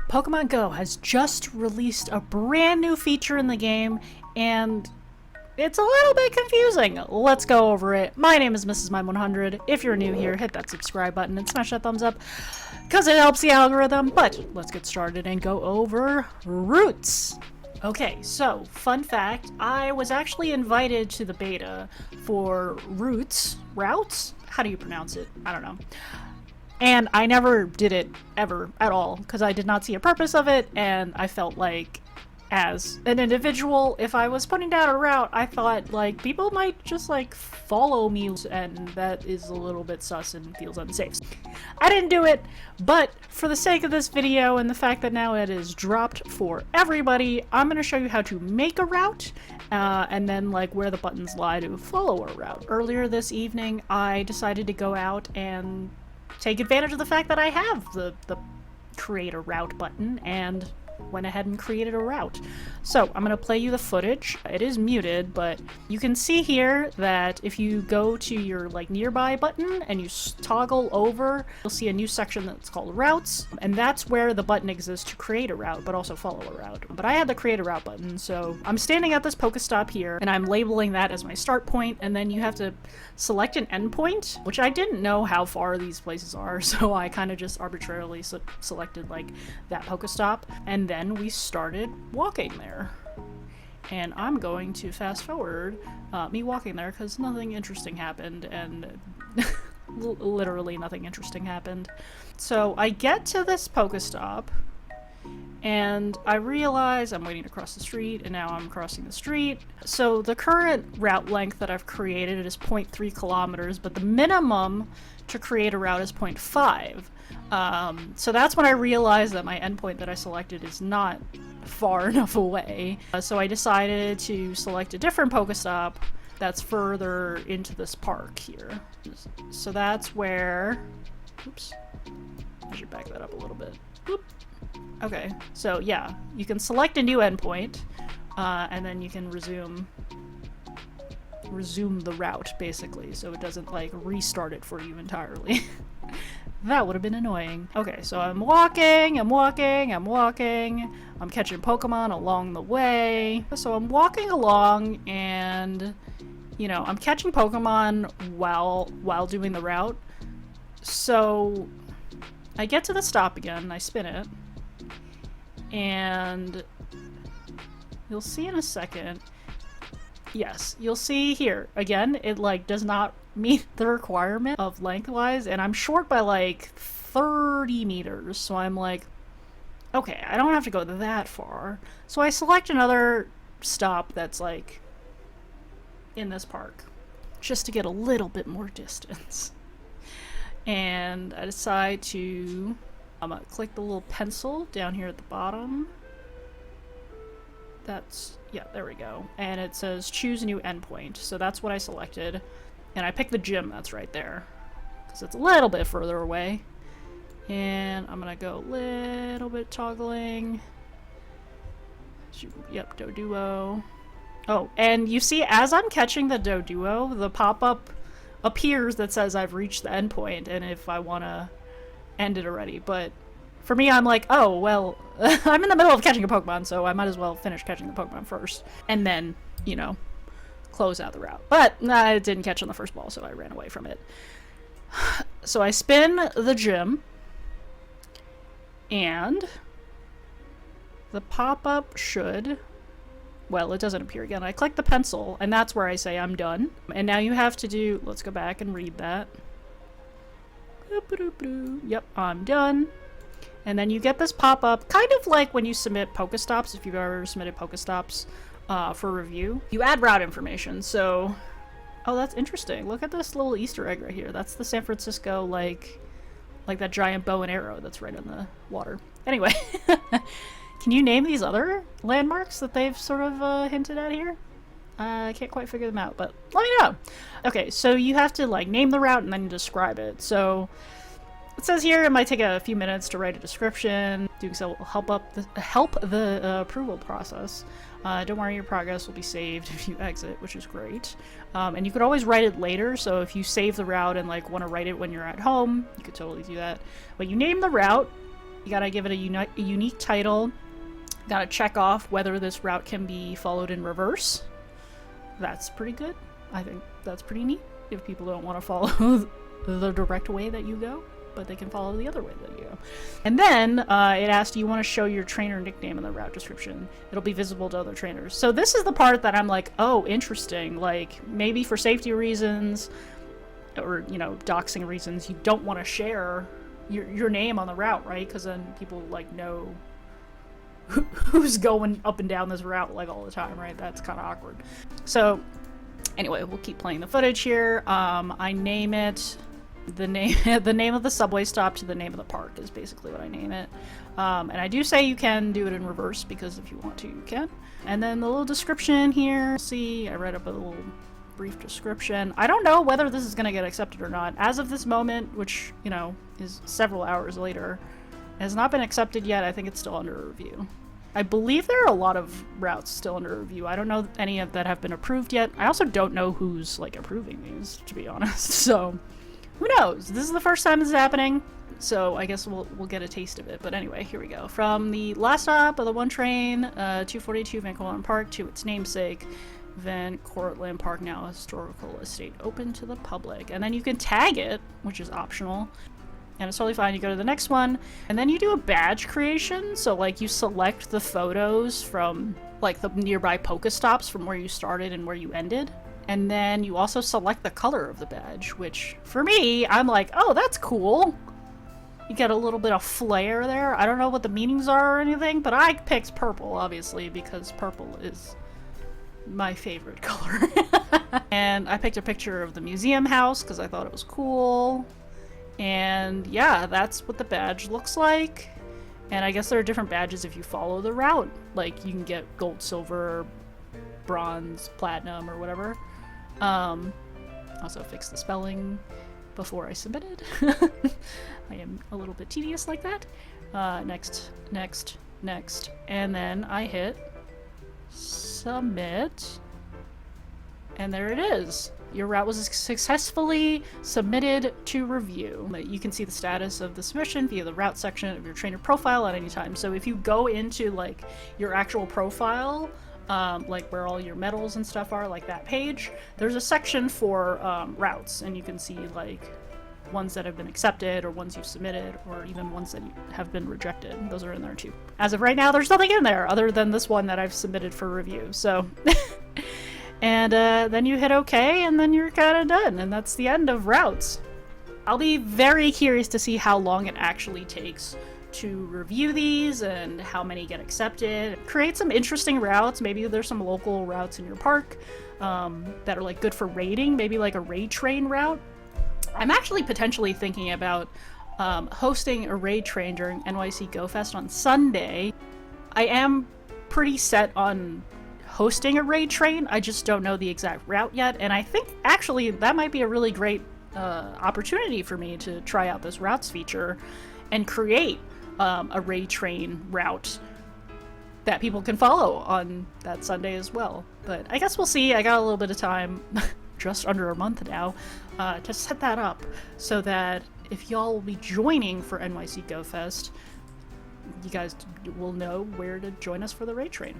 Pokemon Go has just released a brand new feature in the game, and it's a little bit confusing. Let's go over it. My name is Mrs. Mime100. If you're new here, hit that subscribe button and smash that thumbs up, because it helps the algorithm. But let's get started and go over routes. Okay, so fun fact, I was actually invited to the beta for routes? How do you pronounce it? I don't know. And I never did it ever at all because I did not see a purpose of it, and I felt like as an individual, if I was putting down a route, I thought like people might just like follow me, and that is a little bit sus and feels unsafe. I didn't do it, but for the sake of this video and the fact that now it is dropped for everybody, I'm going to show you how to make a route and then like where the buttons lie to follow a route. Earlier this evening, I decided to go out and take advantage of the fact that I have the create a route button and went ahead and created a route. So I'm going to play you the footage. It is muted, but you can see here that if you go to your like nearby button and you toggle over, you'll see a new section that's called routes, and that's where the button exists to create a route but also follow a route. But I had the create a route button, so I'm standing at this Pokestop here and I'm labeling that as my start point, and then you have to select an endpoint, which I didn't know how far these places are, so I kind of just arbitrarily selected like that Pokestop, and then we started walking there. And I'm going to fast forward me walking there because nothing interesting happened, and literally nothing interesting happened. So I get to this Pokestop and I realize I'm waiting to cross the street, and now I'm crossing the street. So the current route length that I've created is 0.3 kilometers, but the minimum to create a route is 0.5. So that's when I realized that my endpoint that I selected is not far enough away. So I decided to select a different Pokestop that's further into this park here. So that's where, oops, I should back that up a little bit. Whoop. Okay, so yeah, you can select a new endpoint, and then you can resume the route, basically, so it doesn't like restart it for you entirely. That would have been annoying. Okay, so I'm walking, I'm catching Pokemon along the way. So I'm walking along and, you know, I'm catching Pokemon while doing the route. So I get to the stop again, I spin it, and you'll see in a second, yes, you'll see here, again, it like does not meet the requirement of lengthwise, and I'm short by like 30 meters, so I'm like, okay, I don't have to go that far. So I select another stop that's like in this park, just to get a little bit more distance. And I decide to, I'm gonna click the little pencil down here at the bottom. That's, yeah, there we go. And it says choose a new endpoint. So that's what I selected. And I picked the gym that's right there, because it's a little bit further away. And I'm gonna go a little bit toggling. Yep, Doduo. Oh, and you see as I'm catching the Doduo, the pop-up appears that says I've reached the endpoint, and if I want to end it already. But for me, I'm like, oh, well, I'm in the middle of catching a Pokemon, so I might as well finish catching the Pokemon first, and then, you know, close out the route. But I didn't catch on the first ball, so I ran away from it. So I spin the gym, and the pop-up should, well, it doesn't appear again. I click the pencil, and that's where I say I'm done. And now you have to do, let's go back and read that. Yep, I'm done. And then you get this pop-up, kind of like when you submit Pokestops, if you've ever submitted Pokestops for review. You add route information, so, oh, that's interesting. Look at this little Easter egg right here. That's the San Francisco, like that giant bow and arrow that's right in the water. Anyway. Can you name these other landmarks that they've sort of hinted at here? I can't quite figure them out, but let me know. Okay, so you have to like name the route and then describe it. So it says here it might take a few minutes to write a description. Doing so will help the approval process. Don't worry, your progress will be saved if you exit, which is great. And you could always write it later, so if you save the route and like want to write it when you're at home, you could totally do that. But you name the route. You gotta give it a unique title. Gotta check off whether this route can be followed in reverse. That's pretty good. I think that's pretty neat if people don't want to follow the direct way that you go, but they can follow the other way that you go. And then it asks, do you want to show your trainer nickname in the route description? It'll be visible to other trainers. So this is the part that I'm like, oh, interesting. Like, maybe for safety reasons or, you know, doxing reasons, you don't want to share your name on the route, right? Because then people, like, know who's going up and down this route, like, all the time, right? That's kind of awkward. So anyway, we'll keep playing the footage here. I name it the name of the subway stop to the name of the park is basically what I name it. And I do say you can do it in reverse, because if you want to, you can. And then the little description here. See, I read up a little brief description. I don't know whether this is going to get accepted or not. As of this moment, which, you know, is several hours later, it has not been accepted yet. I think it's still under review. I believe there are a lot of routes still under review. I don't know any of that have been approved yet. I also don't know who's, like, approving these, to be honest. So who knows? This is the first time this is happening, so I guess we'll get a taste of it. But anyway, here we go. From the last stop of the one train, 242 Van Cortlandt Park, to its namesake, Van Cortlandt Park, now a historical estate, open to the public. And then you can tag it, which is optional. And it's totally fine. You go to the next one, and then you do a badge creation. So, like, you select the photos from, like, the nearby Pokestops from where you started and where you ended. And then you also select the color of the badge, which, for me, I'm like, oh, that's cool. You get a little bit of flair there. I don't know what the meanings are or anything, but I picked purple, obviously, because purple is my favorite color. And I picked a picture of the museum house because I thought it was cool. And yeah, that's what the badge looks like. And I guess there are different badges if you follow the route. Like, you can get gold, silver, bronze, platinum, or whatever. Also fix the spelling before I submitted. I am a little bit tedious like that. Next, next, next. And then I hit submit. And there it is. Your route was successfully submitted to review. You can see the status of the submission via the route section of your trainer profile at any time. So if you go into, like, your actual profile, like where all your medals and stuff are, like that page, there's a section for routes, and you can see, like, ones that have been accepted, or ones you've submitted, or even ones that have been rejected. Those are in there too. As of right now, there's nothing in there other than this one that I've submitted for review. So and then you hit OK, and then you're kind of done, and that's the end of routes. I'll be very curious to see how long it actually takes to review these and how many get accepted. Create some interesting routes. Maybe there's some local routes in your park that are, like, good for raiding, maybe like a raid train route. I'm actually potentially thinking about hosting a raid train during NYC GO Fest on Sunday. I am pretty set on hosting a raid train. I just don't know the exact route yet, and I think actually that might be a really great opportunity for me to try out this routes feature and create a raid train route that people can follow on that Sunday as well. But I guess we'll see. I got a little bit of time, just under a month now, to set that up so that if y'all will be joining for NYC GO Fest, you guys will know where to join us for the raid train.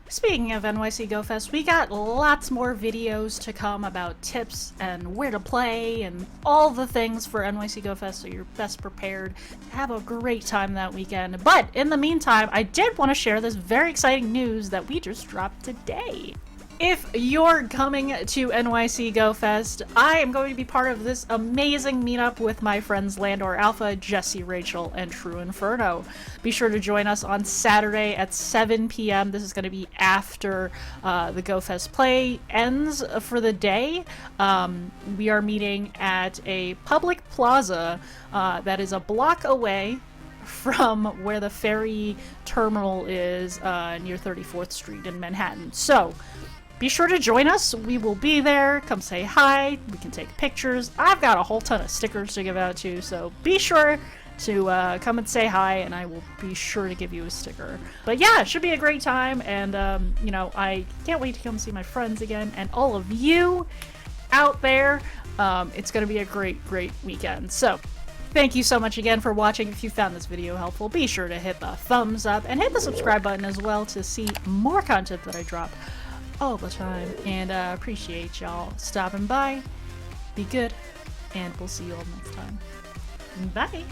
Speaking of NYC GO Fest, we got lots more videos to come about tips and where to play and all the things for NYC GO Fest, so you're best prepared to have a great time that weekend. But in the meantime, I did want to share this very exciting news that we just dropped today. If you're coming to NYC GO Fest, I am going to be part of this amazing meetup with my friends Landor Alpha, Jesse, Rachel, and True Inferno. Be sure to join us on Saturday at 7 p.m. This is going to be after the GO Fest play ends for the day. We are meeting at a public plaza that is a block away from where the ferry terminal is near 34th Street in Manhattan. So be sure to join us. We will be there. Come say hi. We can take pictures. I've got a whole ton of stickers to give out too, so be sure to come and say hi, and I will be sure to give you a sticker. But yeah, it should be a great time, and you know, I can't wait to come see my friends again, and all of you out there. It's going to be a great weekend. So Thank you so much again for watching. If you found this video helpful, be sure to hit the thumbs up and hit the subscribe button as well to see more content that I drop all the time. And appreciate y'all stopping by. Be good, and we'll see you all next time. Bye!